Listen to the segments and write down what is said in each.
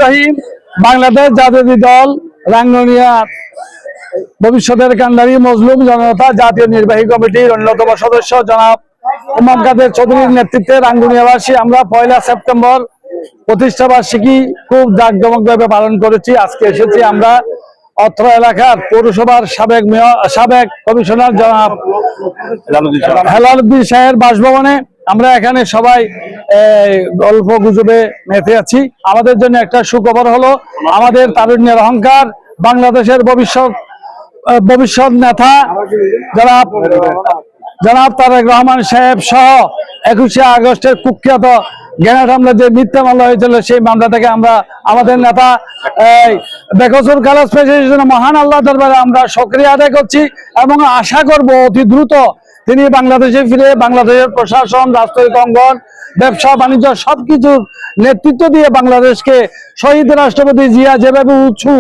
রহিম। বাংলাদেশ জাতীয় দল রাঙ্গুনিয়া ভবিষ্যতের কান্ডারি মজলুম জনতা জাতীয় নির্বাহী কমিটির অন্যতম সদস্য জনাব ইমাম কাদের চৌধুরীর নেতৃত্বে রাঙ্গুনিয়াবাসী আমরা 1 সেপ্টেম্বর প্রতিষ্ঠা বার্ষিকী খুব জাঁকজমকভাবে পালন করেছি। আজকে এসেছি আমরা অত্র এলাকার পৌরসভার সাবেক কমিশনার জনাব হেলালুদ্দিন সাহেবের বাসভবনে। আমরা এখানে সবাই গল্প গুজবে মেতে আছি। আমাদের জন্য একটা সুখবর হলো, আমাদের তারুণ্যের অহংকার বাংলাদেশের ভবিষ্যৎ নেতা জনাব তারেক রহমান সাহেব সহ 21শে আগস্টের কুখ্যাত গ্রেনেড হামলা যে মিথ্যা মামলা হয়েছিল, সেই মামলা থেকে আমরা আমাদের নেতা বেকসুর খালাস পেয়েছে। মহান আল্লাহ দরবারে আমরা শুকরিয়া আদায় করছি এবং আশা করব অতি দ্রুত তিনি বাংলাদেশে ফিরে বাংলাদেশের প্রশাসন, রাজনৈতিক অঙ্গন, ব্যবসা বাণিজ্য সবকিছুর নেতৃত্ব দিয়ে বাংলাদেশকে শহীদ রাষ্ট্রপতি জিয়া যেভাবে উঁচু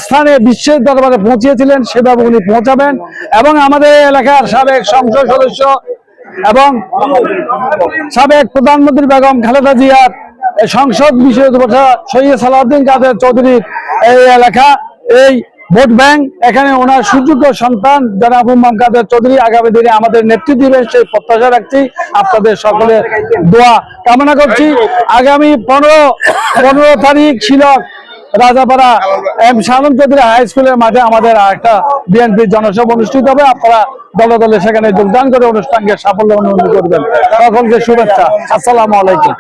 স্থানে বিশ্বের দরবারে পৌঁছিয়েছিলেন সেভাবে উনি পৌঁছাবেন। এবং আমাদের এলাকার সাবেক সংসদ সদস্য এবং সাবেক প্রধানমন্ত্রী বেগম খালেদা জিয়ার সংসদ বিষয় সৈয়দ সালাউদ্দিন কাদের চৌধুরীর এই এলাকা, এই ভোট ব্যাংক, এখানে ওনার সুযোগ্য সন্তান জনাব ইমাম কাদের চৌধুরী আগামী দিনে আমাদের নেতৃত্ব দিবেন সেই প্রত্যাশা রাখছি। আপনাদের সকলের দোয়া কামনা করছি। আগামী 15 তারিখ শিলং রাজাপাড়া এম শালম চৌধুরী হাই স্কুলের মাঠে আমাদের একটা বিএনপি জনসভা অনুষ্ঠিত হবে। আপনারা দলে দলে সেখানে যোগদান করে অনুষ্ঠানকে সাফল্য অনুমোদন করবেন। সকলকে শুভেচ্ছা। আসসালামু আলাইকুম।